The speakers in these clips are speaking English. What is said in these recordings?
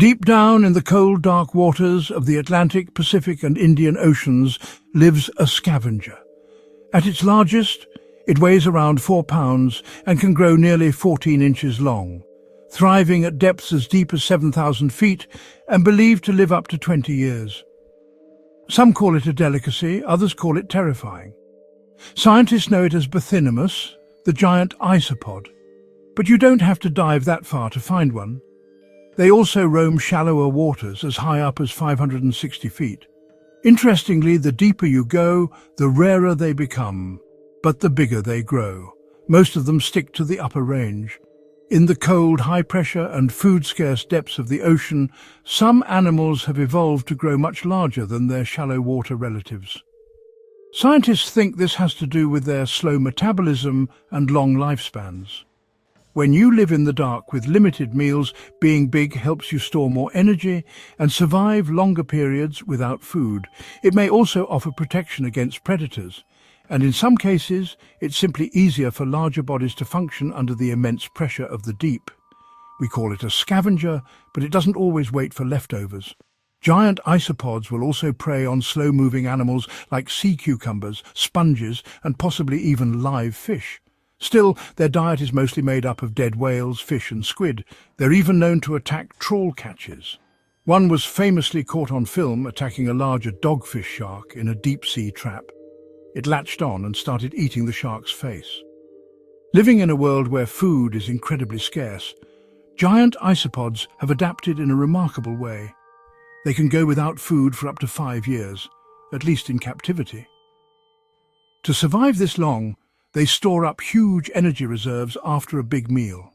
Deep down in the cold, dark waters of the Atlantic, Pacific and Indian Oceans lives a scavenger. At its largest, it weighs around 4 pounds and can grow nearly 14 inches long, thriving at depths as deep as 7,000 feet and believed to live up to 20 years. Some call it a delicacy, others call it terrifying. Scientists know it as Bathynomus, the giant isopod. But you don't have to dive that far to find one. They also roam shallower waters as high up as 560 feet. Interestingly, the deeper you go, the rarer they become, but the bigger they grow. Most of them stick to the upper range. In the cold, high-pressure and food-scarce depths of the ocean, some animals have evolved to grow much larger than their shallow water relatives. Scientists think this has to do with their slow metabolism and long lifespans. When you live in the dark with limited meals, being big helps you store more energy and survive longer periods without food. It may also offer protection against predators, and in some cases, it's simply easier for larger bodies to function under the immense pressure of the deep. We call it a scavenger, but it doesn't always wait for leftovers. Giant isopods will also prey on slow-moving animals like sea cucumbers, sponges, and possibly even live fish. Still, their diet is mostly made up of dead whales, fish and squid. They're even known to attack trawl catches. One was famously caught on film attacking a larger dogfish shark in a deep-sea trap. It latched on and started eating the shark's face. Living in a world where food is incredibly scarce, giant isopods have adapted in a remarkable way. They can go without food for up to 5 years, at least in captivity. To survive this long, they store up huge energy reserves after a big meal.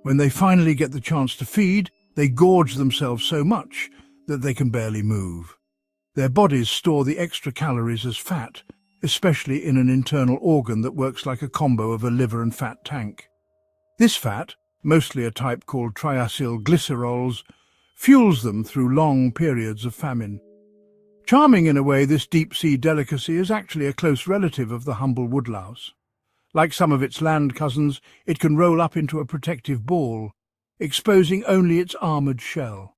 When they finally get the chance to feed, they gorge themselves so much that they can barely move. Their bodies store the extra calories as fat, especially in an internal organ that works like a combo of a liver and fat tank. This fat, mostly a type called triacylglycerols, fuels them through long periods of famine. Charming in a way, this deep-sea delicacy is actually a close relative of the humble woodlouse. Like some of its land cousins, it can roll up into a protective ball, exposing only its armoured shell.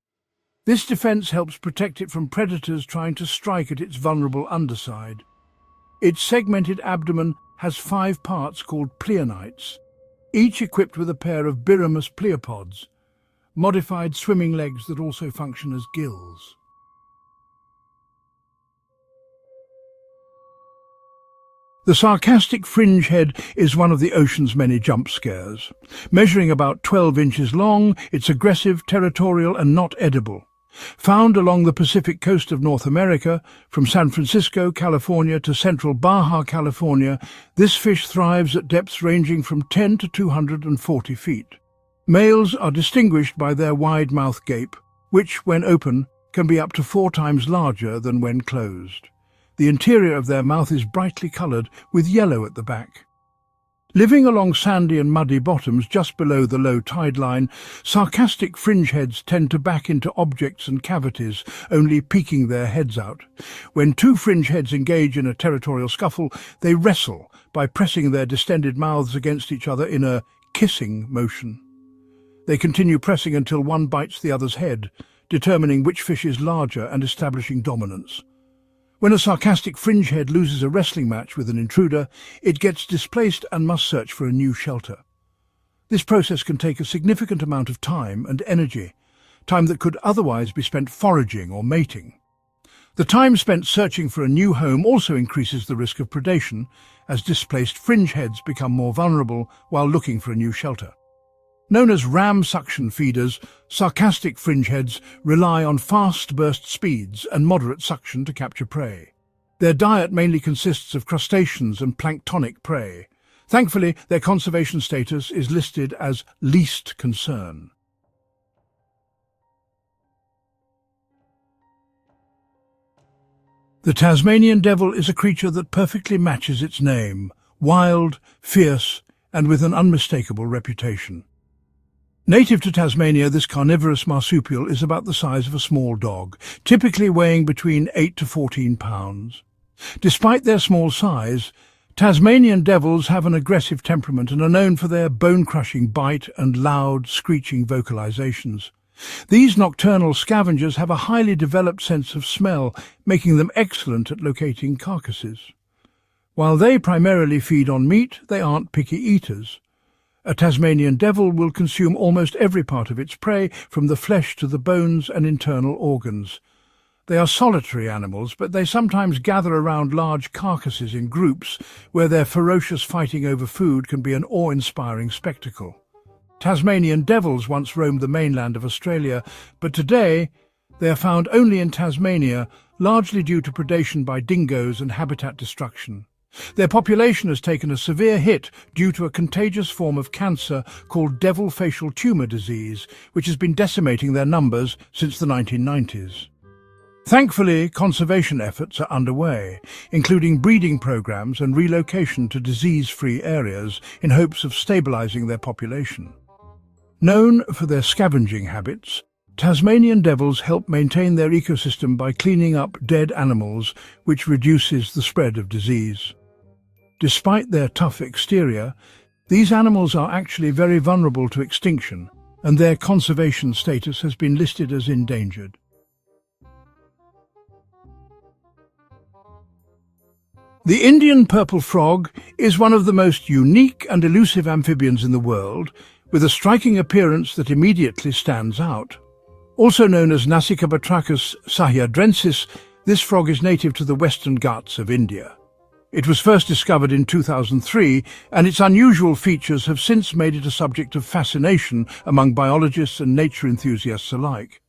This defence helps protect it from predators trying to strike at its vulnerable underside. Its segmented abdomen has 5 parts called pleonites, each equipped with a pair of biramous pleopods, modified swimming legs that also function as gills. The sarcastic fringehead is one of the ocean's many jump scares. Measuring about 12 inches long, it's aggressive, territorial and not edible. Found along the Pacific coast of North America, from San Francisco, California to central Baja, California, this fish thrives at depths ranging from 10 to 240 feet. Males are distinguished by their wide mouth gape, which, when open, can be up to 4 times larger than when closed. The interior of their mouth is brightly coloured, with yellow at the back. Living along sandy and muddy bottoms just below the low tide line, sarcastic fringeheads tend to back into objects and cavities, only peeking their heads out. When 2 fringeheads engage in a territorial scuffle, they wrestle by pressing their distended mouths against each other in a kissing motion. They continue pressing until one bites the other's head, determining which fish is larger and establishing dominance. When a sarcastic fringehead loses a wrestling match with an intruder, it gets displaced and must search for a new shelter. This process can take a significant amount of time and energy, time that could otherwise be spent foraging or mating. The time spent searching for a new home also increases the risk of predation, as displaced fringeheads become more vulnerable while looking for a new shelter. Known as ram suction feeders, sarcastic fringeheads rely on fast burst speeds and moderate suction to capture prey. Their diet mainly consists of crustaceans and planktonic prey. Thankfully, their conservation status is listed as least concern. The Tasmanian devil is a creature that perfectly matches its name: wild, fierce, and with an unmistakable reputation. Native to Tasmania, this carnivorous marsupial is about the size of a small dog, typically weighing between 8 to 14 pounds. Despite their small size, Tasmanian devils have an aggressive temperament and are known for their bone-crushing bite and loud, screeching vocalizations. These nocturnal scavengers have a highly developed sense of smell, making them excellent at locating carcasses. While they primarily feed on meat, they aren't picky eaters. A Tasmanian devil will consume almost every part of its prey, from the flesh to the bones and internal organs. They are solitary animals, but they sometimes gather around large carcasses in groups, where their ferocious fighting over food can be an awe-inspiring spectacle. Tasmanian devils once roamed the mainland of Australia, but today they are found only in Tasmania, largely due to predation by dingoes and habitat destruction. Their population has taken a severe hit due to a contagious form of cancer called devil facial tumour disease, which has been decimating their numbers since the 1990s. Thankfully, conservation efforts are underway, including breeding programs and relocation to disease-free areas in hopes of stabilising their population. Known for their scavenging habits, Tasmanian devils help maintain their ecosystem by cleaning up dead animals, which reduces the spread of disease. Despite their tough exterior, these animals are actually very vulnerable to extinction, and their conservation status has been listed as endangered. The Indian purple frog is one of the most unique and elusive amphibians in the world, with a striking appearance that immediately stands out. Also known as Nasicabatrachus sahyadrensis, this frog is native to the Western Ghats of India. It was first discovered in 2003, and its unusual features have since made it a subject of fascination among biologists and nature enthusiasts alike.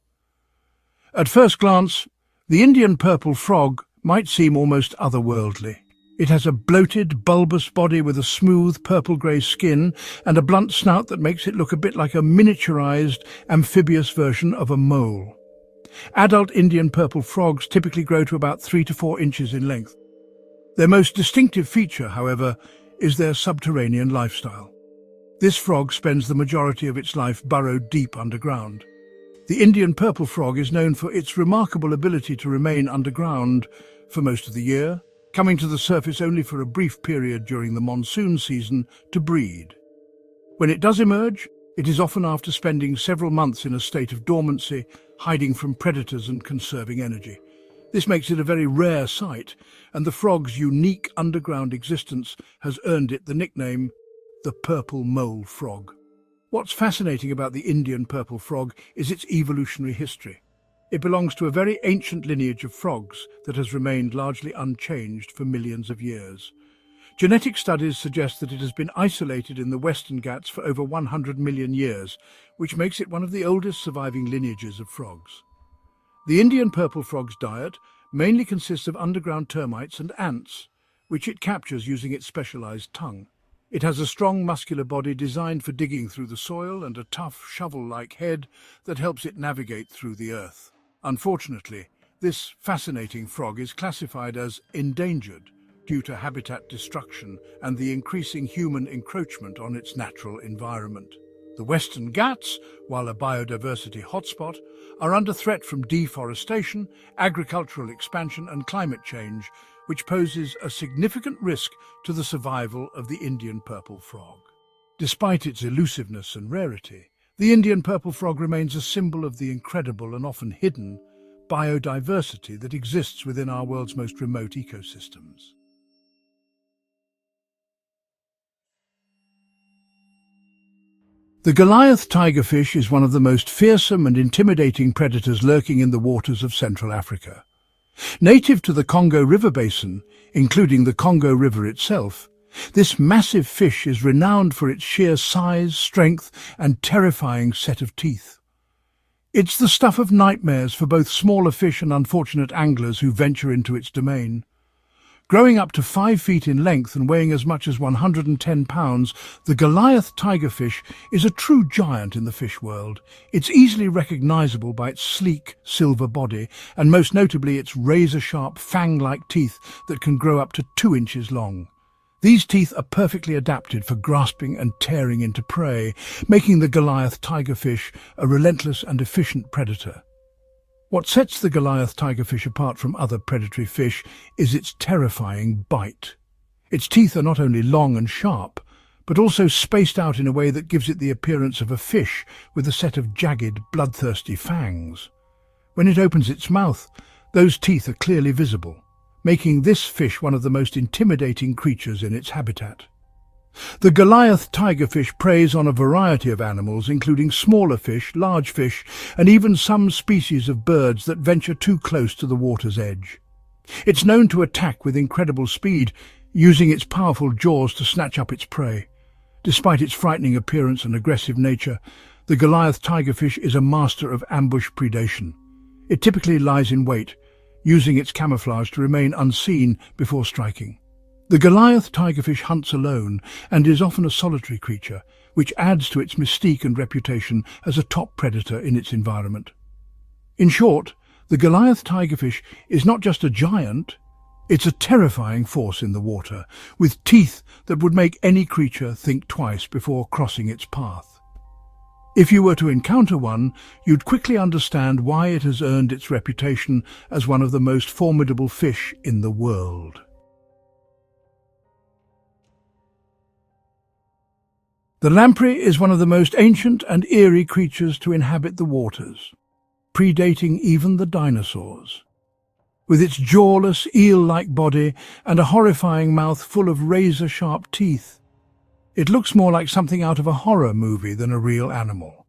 At first glance, the Indian purple frog might seem almost otherworldly. It has a bloated, bulbous body with a smooth, purple-grey skin and a blunt snout that makes it look a bit like a miniaturized, amphibious version of a mole. Adult Indian purple frogs typically grow to about 3 to 4 inches in length. Their most distinctive feature, however, is their subterranean lifestyle. This frog spends the majority of its life burrowed deep underground. The Indian purple frog is known for its remarkable ability to remain underground for most of the year, coming to the surface only for a brief period during the monsoon season to breed. When it does emerge, it is often after spending several months in a state of dormancy, hiding from predators and conserving energy. This makes it a very rare sight, and the frog's unique underground existence has earned it the nickname the purple mole frog. What's fascinating about the Indian purple frog is its evolutionary history. It belongs to a very ancient lineage of frogs that has remained largely unchanged for millions of years. Genetic studies suggest that it has been isolated in the Western Ghats for over 100 million years, which makes it one of the oldest surviving lineages of frogs. The Indian purple frog's diet mainly consists of underground termites and ants, which it captures using its specialized tongue. It has a strong muscular body designed for digging through the soil and a tough shovel-like head that helps it navigate through the earth. Unfortunately, this fascinating frog is classified as endangered due to habitat destruction and the increasing human encroachment on its natural environment. The Western Ghats, while a biodiversity hotspot, are under threat from deforestation, agricultural expansion and climate change, which poses a significant risk to the survival of the Indian purple frog. Despite its elusiveness and rarity, the Indian purple frog remains a symbol of the incredible and often hidden biodiversity that exists within our world's most remote ecosystems. The Goliath tigerfish is one of the most fearsome and intimidating predators lurking in the waters of Central Africa. Native to the Congo River basin, including the Congo River itself, this massive fish is renowned for its sheer size, strength, and terrifying set of teeth. It's the stuff of nightmares for both smaller fish and unfortunate anglers who venture into its domain. Growing up to 5 feet in length and weighing as much as 110 pounds, the Goliath tigerfish is a true giant in the fish world. It's easily recognizable by its sleek, silver body, and most notably its razor-sharp, fang-like teeth that can grow up to 2 inches long. These teeth are perfectly adapted for grasping and tearing into prey, making the Goliath tigerfish a relentless and efficient predator. What sets the Goliath tigerfish apart from other predatory fish is its terrifying bite. Its teeth are not only long and sharp, but also spaced out in a way that gives it the appearance of a fish with a set of jagged, bloodthirsty fangs. When it opens its mouth, those teeth are clearly visible, making this fish one of the most intimidating creatures in its habitat. The Goliath tigerfish preys on a variety of animals, including smaller fish, large fish, and even some species of birds that venture too close to the water's edge. It's known to attack with incredible speed, using its powerful jaws to snatch up its prey. Despite its frightening appearance and aggressive nature, the Goliath tigerfish is a master of ambush predation. It typically lies in wait, using its camouflage to remain unseen before striking. The Goliath tigerfish hunts alone and is often a solitary creature, which adds to its mystique and reputation as a top predator in its environment. In short, the Goliath tigerfish is not just a giant, it's a terrifying force in the water, with teeth that would make any creature think twice before crossing its path. If you were to encounter one, you'd quickly understand why it has earned its reputation as one of the most formidable fish in the world. The lamprey is one of the most ancient and eerie creatures to inhabit the waters, predating even the dinosaurs. With its jawless, eel-like body and a horrifying mouth full of razor-sharp teeth, it looks more like something out of a horror movie than a real animal.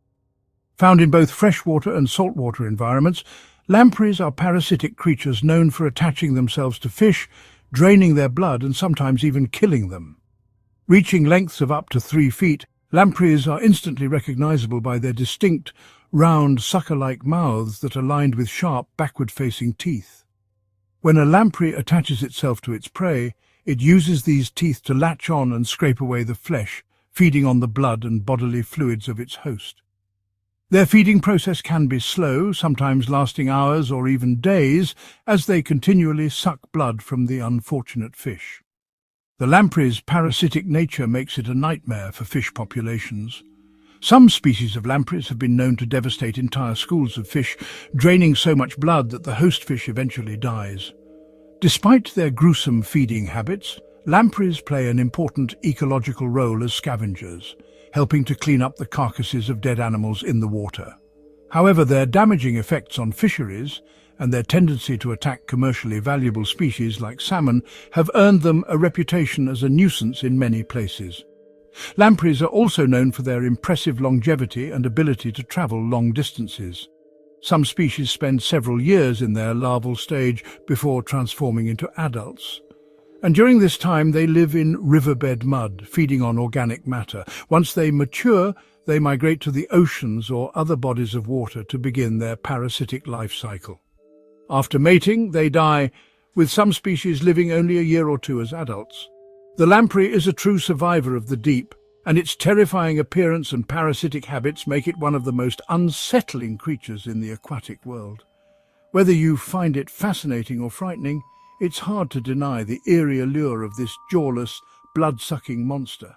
Found in both freshwater and saltwater environments, lampreys are parasitic creatures known for attaching themselves to fish, draining their blood and sometimes even killing them. Reaching lengths of up to 3 feet, lampreys are instantly recognizable by their distinct, round, sucker-like mouths that are lined with sharp, backward-facing teeth. When a lamprey attaches itself to its prey, it uses these teeth to latch on and scrape away the flesh, feeding on the blood and bodily fluids of its host. Their feeding process can be slow, sometimes lasting hours or even days, as they continually suck blood from the unfortunate fish. The lamprey's parasitic nature makes it a nightmare for fish populations. Some species of lampreys have been known to devastate entire schools of fish, draining so much blood that the host fish eventually dies. Despite their gruesome feeding habits, lampreys play an important ecological role as scavengers, helping to clean up the carcasses of dead animals in the water. However, their damaging effects on fisheries and their tendency to attack commercially valuable species like salmon have earned them a reputation as a nuisance in many places. Lampreys are also known for their impressive longevity and ability to travel long distances. Some species spend several years in their larval stage before transforming into adults. And during this time they live in riverbed mud, feeding on organic matter. Once they mature, they migrate to the oceans or other bodies of water to begin their parasitic life cycle. After mating, they die, with some species living only a year or two as adults. The lamprey is a true survivor of the deep, and its terrifying appearance and parasitic habits make it one of the most unsettling creatures in the aquatic world. Whether you find it fascinating or frightening, it's hard to deny the eerie allure of this jawless, blood-sucking monster.